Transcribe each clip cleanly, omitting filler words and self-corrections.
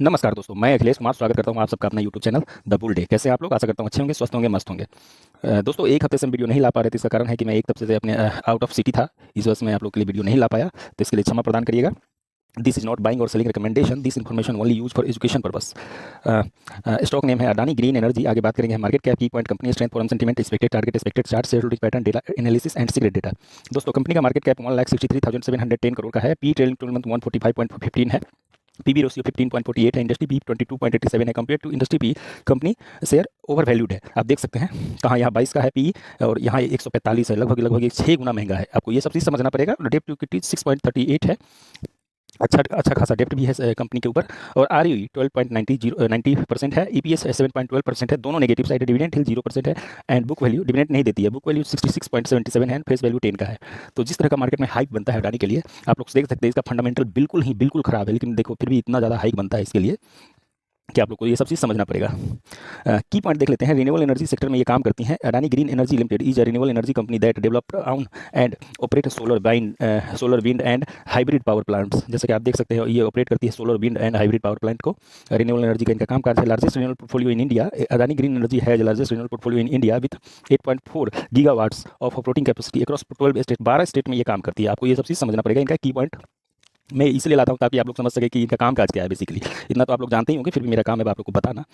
नमस्कार दोस्तों, मैं अखिलेश कुमार स्वागत करता हूं आप सबका अपना YouTube channel the bull day. कैसे हैं आप लोग? आशा करता हूं अच्छे होंगे, स्वस्थ होंगे, मस्त होंगे। दोस्तों, एक हफ्ते से हम वीडियो नहीं ला पा रहे थे। इसका कारण है कि मैं एक हफ्ते से अपने आउट ऑफ सिटी था। इस वजह से मैं आप लोग के लिए वीडियो नहीं ला पाया, तो इसके लिए क्षमा प्रदान करिएगा। दिस इज नॉट बाइंग और selling recommendation, this information only use for education purpose. Stock name है अडानी ग्रीन एनर्जी। आगे बात करेंगे market cap, key point, company strength, forum sentiment, expected target, expected chart, share holding pattern, data analysis and secret data. दोस्तों, company का market cap 1,63,710 crore का है। P trailing 12 month 145.15 है। PB ratio 15.48 है। इंडस्ट्री पी 22.87 है। Compare to industry P company share overvalued है। आप देख सकते हैं कहाँ, यहाँ 22 का है पी और यहाँ 145 है। लगभग 6 गुना महंगा है। आपको ये सब चीज़ समझना पड़ेगा। डेप्ट टू इक्विटी 6.38 है। अच्छा खासा डेप्ट भी है कंपनी के ऊपर। और आर यू 12.90% है। ईपीएस 7.12% है। दोनों नेगेटिव साइड है। डिविडेंड हिल 0% है। एंड बुक वैल्यू डिविडेंड नहीं देती है। बुक वैल्यू 66.77 है। फेस वैल्यू 10 का है। तो जिस तरह का मार्केट में हाइक बनता है अडानी के लिए, आप लोग देख सकते हैं इसका फंडामेंटल बिल्कुल खराब है। लेकिन देखो फिर भी इतना ज़्यादा हाइक बनता है इसके लिए कि आप लोग को ये सब चीज़ समझना पड़ेगा। की पॉइंट देख लेते हैं। रिन्यूएबल एनर्जी सेक्टर में ये काम करती हैं। Adani green energy limited is a renewable energy company that develop on and operate solar wind and hybrid power plants. जैसे कि आप देख सकते हैं ये ऑपरेट करती है solar wind and hybrid power plant को। रिन्यूएबल एनर्जी का इनका काम काज है। Largest renewable portfolio in India. Adani green energy है largest renewable portfolio in India with 8.4 gigawatts of operating capacity across 12 state. 12 state में ये काम करती है। आपको ये सब चीज़ समझना पड़ेगा। इनका की पॉइंट मैं इसलिए लाता हूँ ताकि आप लोग समझ सके कि इनका काम काज क्या है। बेसिकली इतना तो आप लोग जानते ही होंगे, फिर भी मेरा काम है आप लोग को बताना।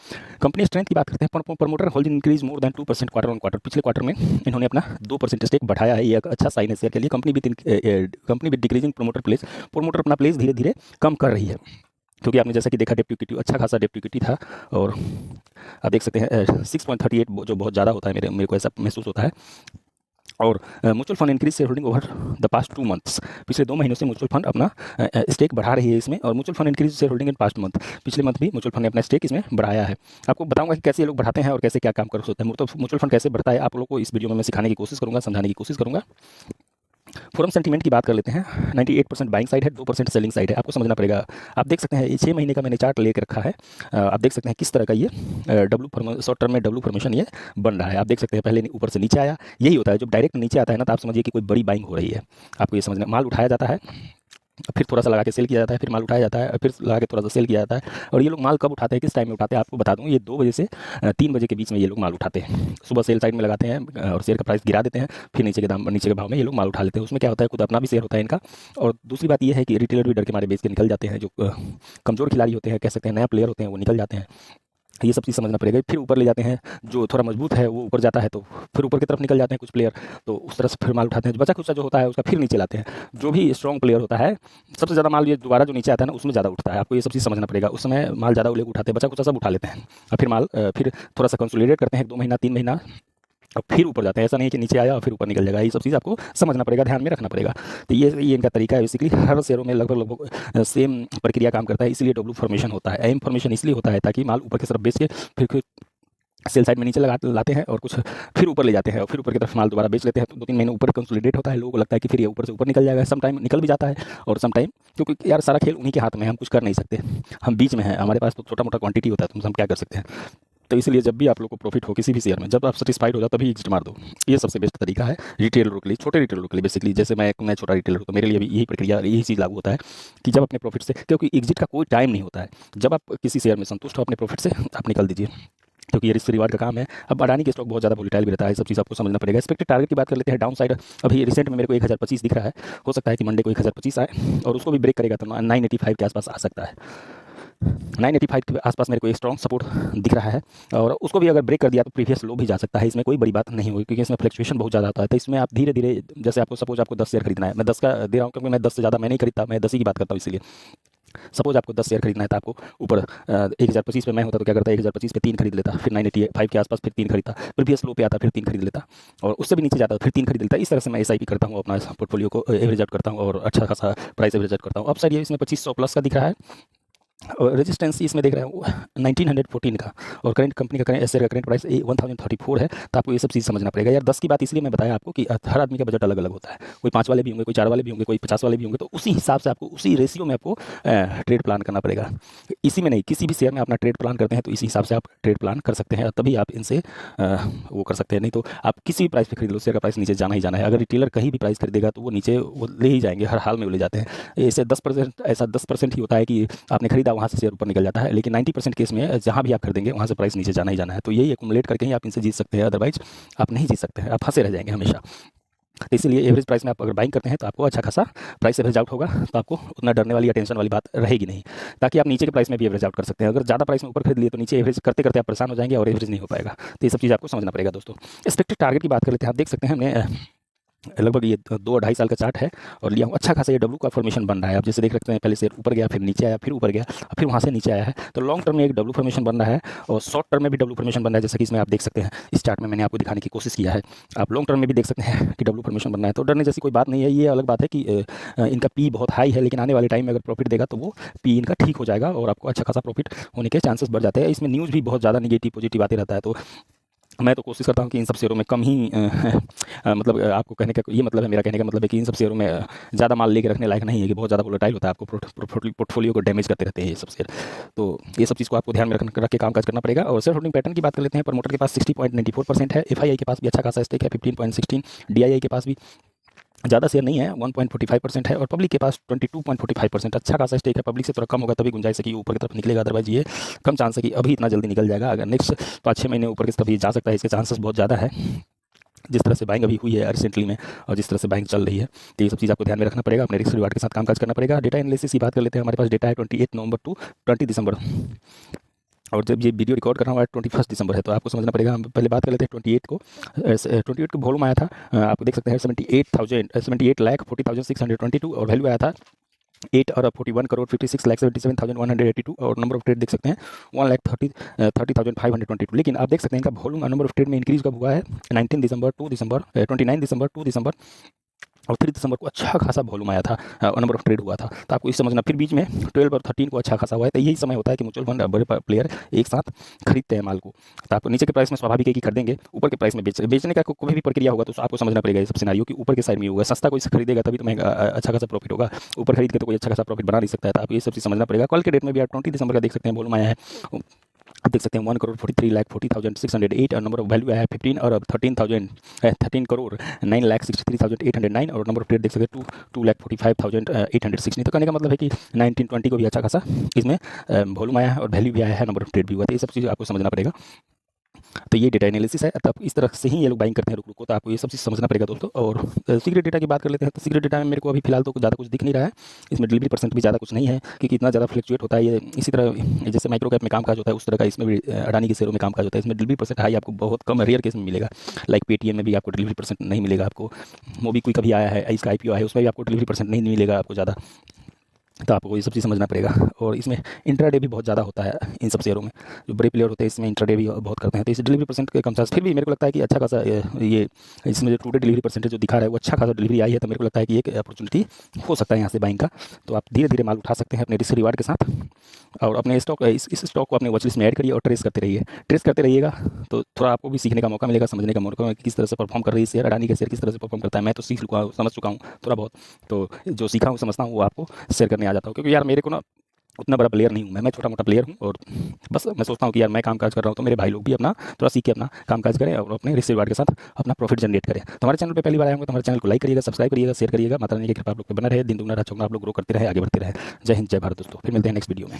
कंपनी स्ट्रेंथ की बात करते हैं। Promoter holding increase more than 2% quarter on quarter. पिछले क्वार्टर में इन्होंने अपना 2% स्टेक बढ़ाया है। ये एक अच्छा साइन है शेयर के लिए। Company with decreasing promoter place. Promoter अपना प्लेस धीरे धीरे कम कर रही है, क्योंकि आपने जैसा कि देखा डेप्ट इक्विटी अच्छा खासा डेप्ट इक्विटी था। और आप देख सकते हैं 6.38 जो बहुत ज़्यादा होता है, मेरे को ऐसा महसूस होता है। और mutual fund increase share holding over the past 2 months. पिछले 2 महीनों से म्यूचुअल फंड अपना स्टेक बढ़ा रही है इसमें। और mutual fund increase share holding in past month. पिछले मंथ भी म्यूचुअल फंड ने अपना स्टेक इसमें बढ़ाया है। आपको बताऊंगा कि कैसे ये लोग बढ़ाते हैं और कैसे क्या काम कर सकते हैं। तो म्यूचुअल फंड कैसे बढ़ता है आप लोगों को इस वीडियो में मैं सिखाने की कोशिश करूंगा, समझाने की कोशिश करूंगा। फोरम सेंटीमेंट की बात कर लेते हैं। 98% बाइंग साइड है, 2% सेलिंग साइड है। आपको समझना पड़ेगा। आप देख सकते हैं ये 6 महीने का मैंने चार्ट लेकर रखा है। आप देख सकते हैं किस तरह का ये शॉर्ट टर्म में डब्ल्यू फॉर्मेशन ये बन रहा है। आप देख सकते हैं पहले ऊपर से नीचे आया। यही होता है जब डायरेक्ट नीचे आता है ना, तो आप समझिए कि कोई बड़ी बाइंग हो रही है। आपको ये समझना, माल उठाया जाता है, फिर थोड़ा सा लगा के सेल किया जाता है, फिर माल उठाया जाता है, फिर लगा के थोड़ा सा सेल किया जाता है। और ये लोग माल कब उठाते हैं, किस टाइम में उठाते हैं, आपको बता दूं। ये 2 बजे से 3 बजे के बीच में ये लोग माल उठाते हैं। सुबह सेल साइड में लगाते हैं और शेयर का प्राइस गिरा देते हैं। फिर नीचे के भाव में ये लोग माल उठा लेते हैं। उसमें क्या होता है, खुद अपना भी शेयर होता है इनका। और दूसरी बात ये है कि रिटेलर भी डर के मारे बेच के निकल जाते हैं। जो कमजोर खिलाड़ी होते हैं, कह सकते हैं नया प्लेयर होते हैं, वो निकल जाते हैं। ये सब चीज़ समझना पड़ेगा। फिर ऊपर ले जाते हैं। जो थोड़ा मजबूत है वो ऊपर जाता है, तो फिर ऊपर की तरफ निकल जाते हैं कुछ प्लेयर, तो उस तरह से फिर माल उठाते हैं। जो बचा खुचा जो होता है उसका फिर नीचे लाते हैं। जो भी स्ट्रॉन्ग प्लेयर होता है, सबसे ज़्यादा माल ये दोबारा जो नीचे आता है ना, उसमें ज़्यादा उठता है। आपको ये सब चीज़ समझना पड़ेगा। उस समय माल ज़्यादा लोग उठाते हैं, बचा खुचा सब उठा लेते हैं। और फिर माल फिर थोड़ा सा कंसोलिडेट करते हैं 2 महीना 3 महीना, और फिर ऊपर जाते हैं। ऐसा नहीं कि नीचे आया और फिर ऊपर निकल जाएगा। ये सब चीज़ आपको समझना पड़ेगा, ध्यान में रखना पड़ेगा। तो ये इनका तरीका है। बेसिकली हर शेयरों में लगभग सेम प्रक्रिया काम करता है। इसलिए डब्ल्यू फॉर्मेशन होता है। एम फॉर्मेशन इसलिए होता है ताकि माल ऊपर की तरफ बेच के फिर सेल साइड में नीचे लाते हैं और कुछ फिर ऊपर ले जाते हैं और फिर ऊपर की तरफ माल दोबारा बेच लेते हैं। तो 2-3 महीने ऊपर कंसोलिडेट होता है। लोगों को लगता है कि फिर ये ऊपर से ऊपर निकल जाएगा। सम टाइम निकल भी जाता है और सम टाइम, क्योंकि यार सारा खेल उन्हीं के हाथ में है, हम कुछ कर नहीं सकते। हम बीच में हैं, हमारे पास तो छोटा मोटा क्वांटिटी होता है, तो हम क्या कर सकते हैं। तो इसलिए जब भी आप लोग को प्रॉफिट हो किसी भी शेयर में, जब आप सेटिस्फाइड हो जाओ तभी एग्जिट मार दो। ये सबसे बेस्ट तरीका है रिटेलरों के लिए, छोटे रिटेलरों के लिए। बेसिकली जैसे मैं छोटा रिटेलर हूँ, तो मेरे लिए भी यही प्रक्रिया, यही चीज़ लागू होता है कि जब अपने प्रॉफिट से, क्योंकि एग्जिट का कोई टाइम नहीं होता है। जब आप किसी शेयर में संतुष्ट हो अपने प्रॉफिट से, आप निकल दीजिए, क्योंकि ये रिस्क रिवार्ड का काम है। अब अडानी के स्टॉक बहुत ज़्यादा वोलेटाइल भी रहता है। सब चीज़ आपको समझना पड़ेगा। एक्सपेक्टेड टारगेट की बात कर लेते हैं। डाउन साइड अभी रिसेंट में मेरे को 1025 दिख रहा है। हो सकता है कि मंडे को 1025 आए और उसको भी ब्रेक करेगा तो 985 के आसपास आ सकता है। 985 के आसपास मेरे को एक स्ट्रॉन्ग सपोर्ट दिख रहा है। और उसको भी अगर ब्रेक कर दिया तो प्रीवियस लो भी जा सकता है। इसमें कोई बड़ी बात नहीं होगी, क्योंकि इसमें फ्लक्चुएशन बहुत ज़्यादा होता है। तो इसमें आप धीरे धीरे, जैसे आपको सपोज आपको 10 शेयर खरीदना है, मैं 10 का दे रहा हूँ क्योंकि मैं 10 से ज़्यादा मैं नहीं खरीदता, मैं 10 ही की बात करता हूँ। इसीलिए सपोज आपको 10 शेयर खरीदना है, तो आपको ऊपर 1025 पे मैं होता तो क्या करता, 1025 पे 3 खरीद लेता, फिर 985 के आसपास फिर 3 खरीदता, प्रीवियस लो पे आता फिर 3 खरीद लेता, और उससे भी नीचे जाता फिर 3 खरीद लेता। इस तरह से मैं एसआईपी करता हूँ, अपना पोर्टफोलियो को एवरेज आउट करता हूँ और अच्छा खासा प्राइस एवरेज आउट करता हूँ। अब साइड ये इसमें 2500 प्लस का दिख रहा है और रेजिस्टेंस इसमें देख रहे हैं 1914 का। और करंट कंपनी का करेंट शेयर का करंट प्राइस 1034 है। तो आपको ये सब चीज़ समझना पड़ेगा यार। 10 की बात इसलिए मैं बताया आपको कि हर आदमी का बजट अलग अलग होता है। कोई 5 वाले भी होंगे, कोई 4 वाले भी होंगे, कोई 50 वाले भी होंगे। तो उसी हिसाब से आपको, उसी रेशियो में आपको ट्रेड प्लान करना पड़ेगा। इसी में नहीं, किसी भी शेयर में अपना ट्रेड प्लान करते हैं तो इसी हिसाब से आप ट्रेड प्लान कर सकते हैं, तभी आप इनसे वो कर सकते हैं। नहीं तो आप किसी भी प्राइस पे खरीद लो, शेयर का प्राइस नीचे जाना ही जाना है। अगर रिटेलर कहीं भी प्राइस खरीदेगा तो वो नीचे वो ले ही जाएंगे, हर हाल में वो ले जाते हैं। ऐसे 10% ऐसा 10% ही होता है कि आपने खरीदा सीधा वहाँ से शेयर ऊपर निकल जाता है, लेकिन 90% केस में जहाँ भी आप खरीदेंगे वहाँ से प्राइस नीचे जाना ही जाना है। तो यही एक्युमुलेट करके ही आप इनसे जीत सकते हैं, अदरवाइज आप नहीं जीत सकते हैं, आप फंसे रह जाएंगे हमेशा। तो इसीलिए एवरेज प्राइस में आप अगर बाइंग करते हैं तो आपको अच्छा खासा प्राइस एवरेज आउट होगा, तो आपको उतना डरने वाली या टेंशन वाली बात रहेगी नहीं, ताकि आप नीचे के प्राइस में भी एवरेज आउट कर सकते हैं। अगर ज़्यादा प्राइस में ऊपर खरीद लिए तो नीचे एवरेज करते करते आप परेशान हो जाएंगे और एवरेज नहीं हो पाएगा। तो ये सब चीज़ आपको समझना पड़ेगा दोस्तों। एक्सपेक्टेड टारगेट की बात कर लेते हैं। आप देख सकते हैं हमने लगभग ये 2-2.5 साल का चार्ट है और लिया हूँ। अच्छा खासा ये डब्ल्यू का फॉर्मेशन बन रहा है। आप जैसे देख सकते हैं पहले शेयर ऊपर गया, फिर नीचे आया, फिर ऊपर गया, फिर वहाँ से नीचे आया है। तो लॉन्ग टर्म में एक डब्ल्यू फॉर्मेशन बन रहा है और शॉर्ट टर्म में भी डब्ल्यू फॉर्मेशन बन रहा है, जैसा कि इसमें आप देख सकते हैं। इस चार्ट में मैंने आपको दिखाने की कोशिश किया है। आप लॉन्ग टर्म में भी देख सकते हैं कि डब्ल्यू फॉर्मेशन बन रहा है। तो डरने जैसी कोई बात नहीं है। ये अलग बात है कि इनका पी बहुत हाई है, लेकिन आने वाले टाइम में अगर प्रॉफिट देगा तो वो पी इनका ठीक हो जाएगा और आपको अच्छा खासा प्रॉफिट होने के चांसेस बढ़ जाते हैं। इसमें न्यूज़ भी बहुत ज़्यादा निगेटिव पॉजिटिव आते रहता है। तो मैं तो कोशिश करता हूँ कि इन सब शेयरों में कम ही मतलब आपको कहने का ये मतलब है, मेरा कहने का मतलब है कि इन सब शेयरों में ज़्यादा माल लेके रखने लायक नहीं है, कि बहुत ज़्यादा वोलेटाइल होता है, आपको पोर्टफोलियो को डैमेज करते रहते हैं ये सब शेयर। तो ये सब चीज़ को आपको ध्यान में रख के कामकाज करना पड़ेगा। और शेयर होल्डिंग पैटर्न की बात कर लेते हैं। प्रमोटर के पास 60.94% है, FII के पास भी अच्छा खासा स्टेक है 15.16, DII के पास भी ज़्यादा शेयर नहीं है 1.45% है और पब्लिक के पास 22.45%। अच्छा खासा स्टेक है। पब्लिक से थोड़ा कम होगा तभी गुंजाइश है कि ऊपर की तरफ निकलेगा, अदरवाइज ये कम चांस है कि अभी इतना जल्दी निकल जाएगा। अगर नेक्स्ट 5-6 महीने ऊपर की तरफ ये जा सकता है, इसके चांसेस बहुत ज़्यादा है, जिस तरह से बाइंग अभी हुई है रिसेंटली में और जिस तरह से बाइंग चल रही है। तो ये सब चीज़ आपको ध्यान में रखना पड़ेगा, अपने रिस्क रिवार्ड के साथ कामकाज करना पड़ेगा। डेटा एनालिसिस की बात कर लेते हैं। हमारे पास डेटा है 28 नवंबर टू 20 दिसंबर, और जब ये वीडियो रिकॉर्ड कर रहा हूँ 21 दिसंबर है। तो आपको समझना पड़ेगा। हम पहले बात कर लेते हैं 28 को वॉल्यूम आया था, आप देख सकते हैं 78,40,622 और वैल्यू आया था 8,41,56,77,182 और नंबर ऑफ ट्रेड देख सकते हैं 1,30,522। लेकिन आप देख सकते हैं इनका वॉल्यूम नंबर ऑफ ट्रेड में इंक्रीज कब हुआ है 29 दिसंबर 2 दिसंबर और 3 दिसंबर को अच्छा खासा वॉल्यूम आया था, नंबर ऑफ ट्रेड हुआ था। तो आपको इस समझना। फिर बीच में 12 और 13 को अच्छा खासा हुआ है। तो यही समय होता है कि म्यूचुअल फंड बड़े प्लेयर एक साथ खरीदते हैं माल को। तो आप नीचे के प्राइस में स्वाभाविक है कि खरीदेंगे, ऊपर के प्राइस में बेचने का कोई भी प्रक्रिया होगा तो आपको समझना पड़ेगा ये सब सिनेरियो कि ऊपर के साइड में होगा। सस्ता कोई खरीदेगा तभी तो महंगा अच्छा खासा प्रॉफिट होगा, ऊपर खरीद के तो कोई अच्छा खासा प्रॉफिट बना नहीं सकता है। तो आप ये सब चीज़ समझना पड़ेगा। कल के डेट में भी आप 20 दिसंबर का देख सकते हैं वॉल्यूम आया है, आप देख सकते हैं 1,43,40,608 और नंबर ऑफ वैल्यू आया है 15 और 13,9,63,809 और नंबर ऑफ ट्रेड देख सकते हैं 2,45,816। तो कहने का मतलब है कि 19-20 को भी अच्छा खासा इसमें वॉल्यूम आया है और वैल्यू भी आया है, नंबर ऑफ ट्रेड भी हुआ। तो ये सब चीज़ आपको समझना पड़ेगा। तो ये डेटा एनालिसिस है। तब इस तरह से ही ये लोग बाइंग करते हैं रुक रुक को। तो आपको ये सब चीज़ समझना पड़ेगा दोस्तों। और सीक्रेट डेटा की बात कर लेते हैं। तो सीक्रेट डेटा में मेरे को अभी फिलहाल तो ज़्यादा कुछ दिख नहीं रहा है। इसमें डिलीवरी परसेंट भी ज़्यादा कुछ नहीं है, क्योंकि इतना ज़्यादा फ्लक्चुएट होता है ये। इसी तरह जैसे माइक्रो कैप में कामकाज होता है उस तरह का इसमें भी अडानी के शेयरों में कामकाज होता है। इसमें डिलीवरी परसेंट हाई आपको बहुत कम रेयर केस में मिलेगा। लाइक पेटीएम में भी आपको डिलीवरी परसेंट नहीं मिलेगा। आपको मोबी कोई कभी आया है, इसका IPO है, उसमें भी आपको डिलीवरी परसेंट नहीं मिलेगा आपको ज़्यादा। तो आपको ये सब चीज़ समझना पड़ेगा। और इसमें इंट्राडे भी बहुत ज़्यादा होता है इन सब शेयरों में। जो बड़े प्लेयर होते हैं इसमें इंट्राडे भी बहुत करते हैं। तो इस डिलीवरी परसेंट के कम चांस, फिर भी मेरे को लगता है कि अच्छा खासा ये इसमें जो टुडे डिलीवरी परसेंटेज जो दिखा रहा है वो अच्छा खासा डिलीवरी आई है। तो मेरे को लगता है कि एक अपॉर्चुनिटी हो सकता है यहाँ से बाइंग का। तो आप धीरे धीरे माल उठा सकते हैं अपने रिस्क रिवार्ड के साथ और अपने स्टॉक इस स्टॉक को अपने वॉच लिस्ट में ऐड करिए और ट्रेस करते रहिए। ट्रेस करते रहिएगा तो थोड़ा आपको भी सीखने का मौका मिलेगा, समझने का मौका मिलेगा किस तरह से परफॉर्म कर रही है शेयर, अडानी का शेयर किस तरह से परफॉर्म करता है। मैं तो सीख चुका हूँ, समझ चुका हूँ थोड़ा बहुत। तो जो सीखा हूँ समझता हूँ वो आपको शेयर करने आ जाता हूँ, क्योंकि यार मेरे को ना उतना बड़ा प्लेयर नहीं हूँ मैं छोटा मोटा प्लेयर हूँ। और बस मैं सोचता हूँ कि यार मैं कामकाज कर रहा हूँ तो मेरे भाई लोग भी अपना थोड़ा सीख के अपना कामकाज करें और अपने रिस्क रिवार्ड के साथ अपना प्रॉफिट जनरेट करें। तो हमारे चैनल पे पहली बार आए होंगे तो हमारे चैनल को लाइक करिएगा, सब्सक्राइब करिएगा, शेयर करिएगा। माता रानी की कृपा आप लोग पे बना रहे, दिन दुगना रात चौगुना आप लोग ग्रो करते रहे, आगे बढ़ते रहे। जय हिंद, जय भारत दोस्तों। फिर मिलते हैं नेक्स्ट वीडियो में।